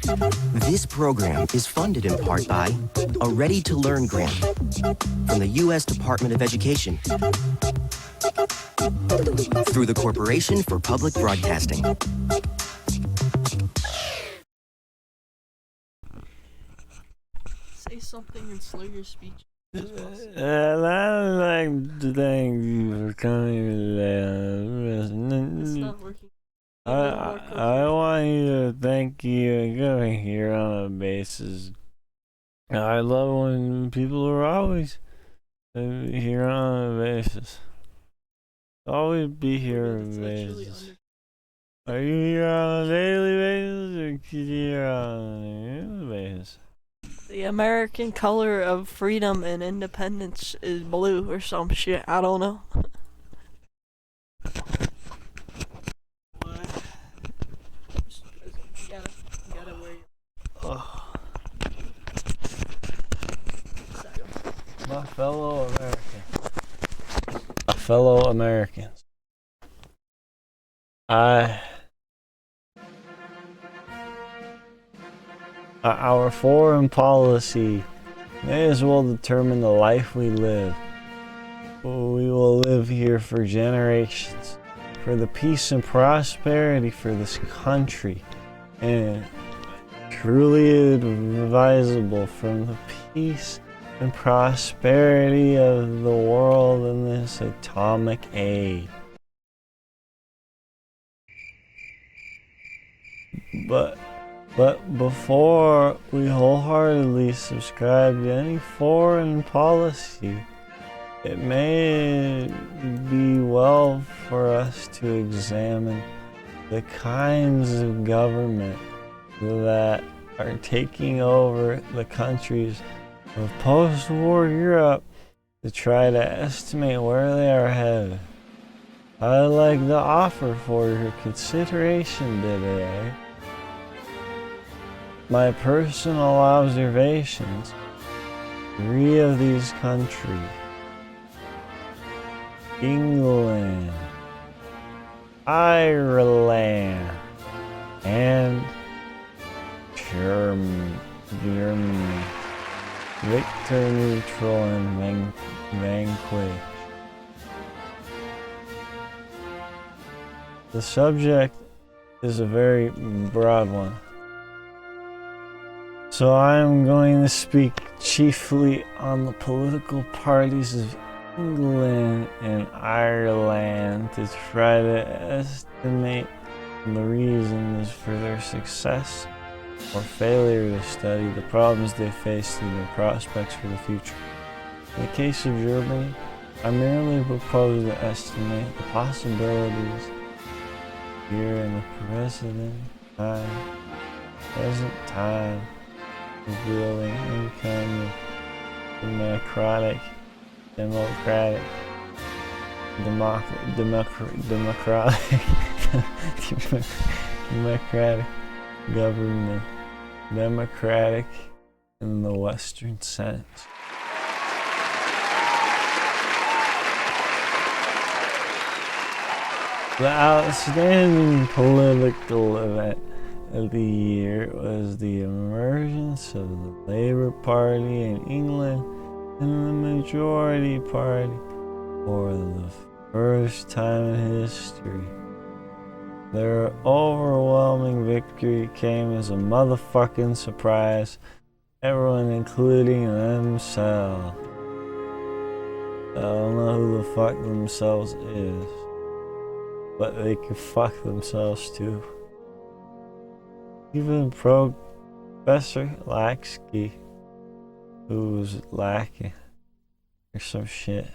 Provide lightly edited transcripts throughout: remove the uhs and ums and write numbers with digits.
This program is funded in part by a Ready to Learn grant from the U.S. Department of Education through the Corporation for Public Broadcasting. Say something and slow your speech. I'd like to thank you for coming It's today. not working. I want you to thank you and coming here on a basis. I love when people are always here on a basis. Always be here on a basis. Are you here on a daily basis or here on a daily basis? The American color of freedom and independence is blue or some shit. I don't know. My fellow Americans, our foreign policy may as well determine the life we live. We will live here for generations, for the peace and prosperity for this country, and truly advisable from the peace and prosperity of the world in this atomic age. But before we wholeheartedly subscribe to any foreign policy, it may be well for us to examine the kinds of government that are taking over the countries of post-war Europe to try to estimate where they are headed. I'd like to offer for your consideration today my personal observations. 3 of these countries: England, Ireland, and Germany. Victor, neutral, and vanquish. The subject is a very broad one, so I am going to speak chiefly on the political parties of England and Ireland to try to estimate the reasons for their success or failure to study the problems they faced and their prospects for the future. In the case of Germany, I merely propose to estimate the possibilities here in the present time of building any kind of democratic government, democratic in the Western sense. The outstanding political event of the year was the emergence of the Labour Party in England and the Majority Party for the first time in history. Their overwhelming victory came as a motherfucking surprise, everyone including themselves. I don't know who the fuck themselves is, but they can fuck themselves too. Even Professor Laxky, who's lacking or some shit.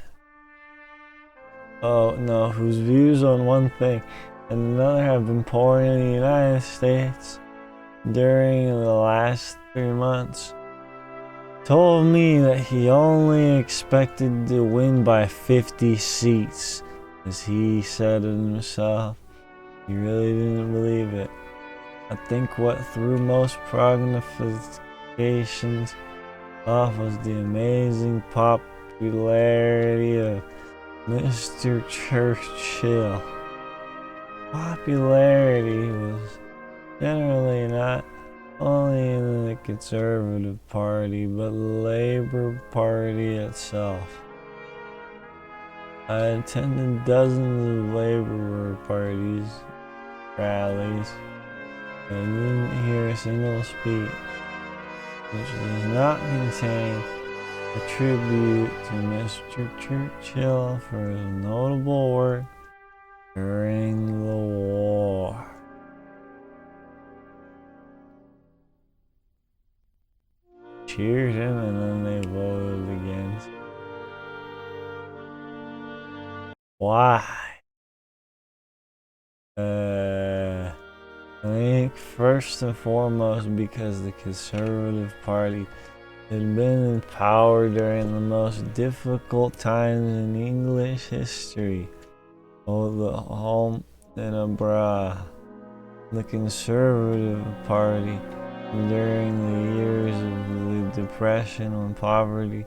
Oh no, whose views on one thing and another have been pouring in the United States during the last 3 months, told me that he only expected to win by 50 seats. As he said it himself, he really didn't believe it. I think what threw most prognostications off was the amazing popularity of Mr. Churchill. Popularity was generally not only Conservative Party, but Labour Party itself. I attended dozens of Labour parties rallies. I didn't hear a single speech which does not contain a tribute to Mr. Churchill for his notable work during the war. Cheered him and then they voted against. Why? I think first and foremost because the Conservative Party had been in power during the most difficult times in English history, both at home and abroad. The Conservative Party, during the years of the Depression when poverty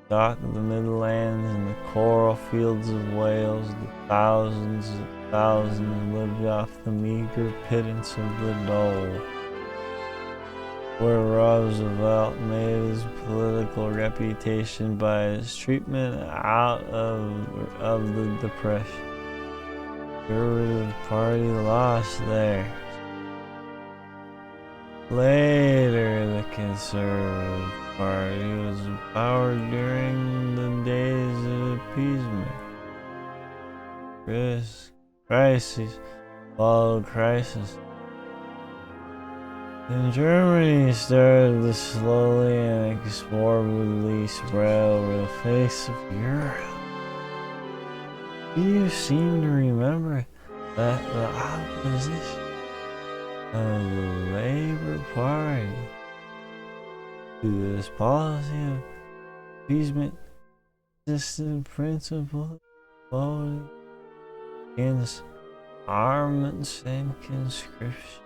shocked the Midlands and the coral fields of Wales, the thousands lived off the meager pittance of the dole. Where Roosevelt made his political reputation by his treatment out of the Depression. The Conservative Party lost theirs. Later, the Conservative Party was in power during the days of appeasement. Crises followed crisis. In Germany started to slowly and inexorably spread over the face of Europe. You seem to remember that the opposition of the Labour Party to this policy of appeasement consistent principle voted against armaments and conscription.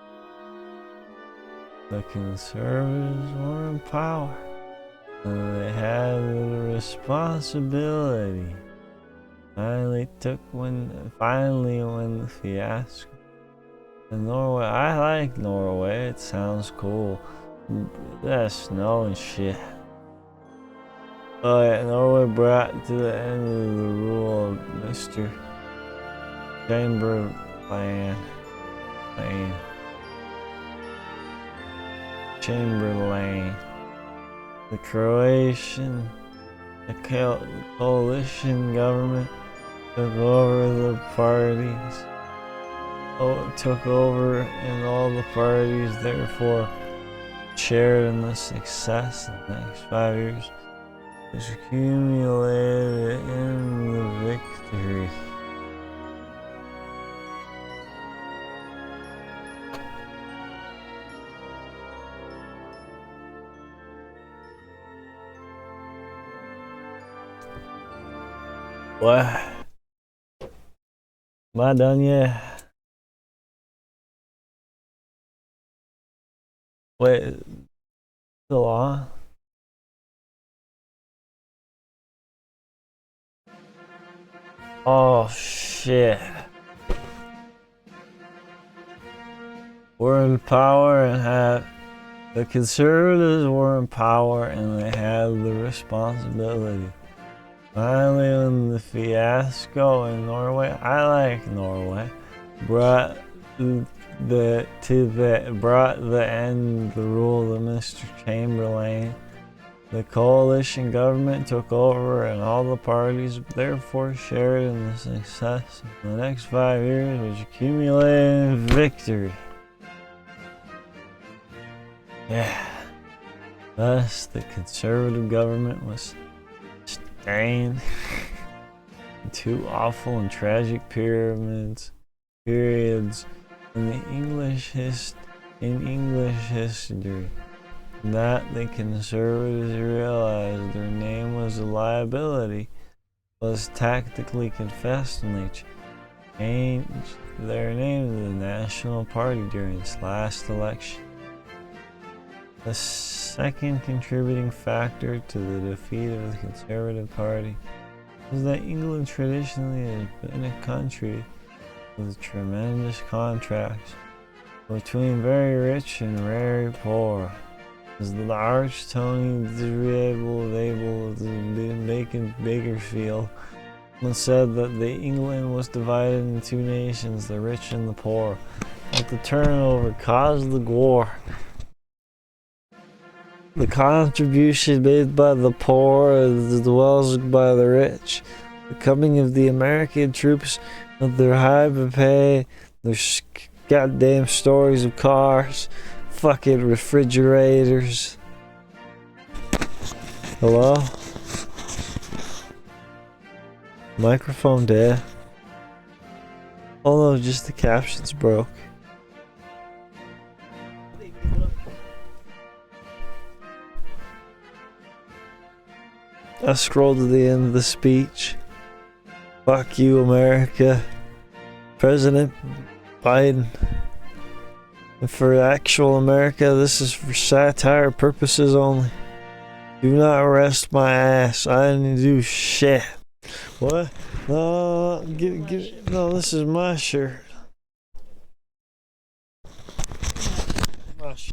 The Conservatives were in power, and they had the responsibility. Finally, when the fiasco in Norway, I like Norway, it sounds cool. There's snow and shit. Oh yeah, Norway brought to the end of the rule of Mr. Chamberlain. The coalition government took over and all the parties therefore shared in the success in the next 5 years, which accumulated in the victory. What? Am I done yet? Wait, still on? Oh shit. We're in power and the Conservatives were in power and they had the responsibility. Finally, when the fiasco in Norway, I like Norway, brought the end the rule of Mr. Chamberlain, the coalition government took over and all the parties therefore shared in the success of the next 5 years, which accumulated in victory. Yeah. Thus, the Conservative government was stained two awful and tragic periods in English history, that the Conservatives realized their name was a liability, was tactically confessed, and they changed their name to the National Party during this last election. The second contributing factor to the defeat of the Conservative Party was that England traditionally has been a country with tremendous contrasts between very rich and very poor. As the arch Tony able to make Bakerfield once said that the England was divided into two nations, the rich and the poor. That the turnover caused the war. The contribution made by the poor as well as by the rich. The coming of the American troops with their high pay, their goddamn stories of cars, fucking refrigerators. Hello? Microphone dead. Oh no, just the captions broke. I scrolled to the end of the speech. Fuck you, America. President Biden. And for actual America, this is for satire purposes only. Do not arrest my ass. I didn't do shit. What? No, no, this is my shirt.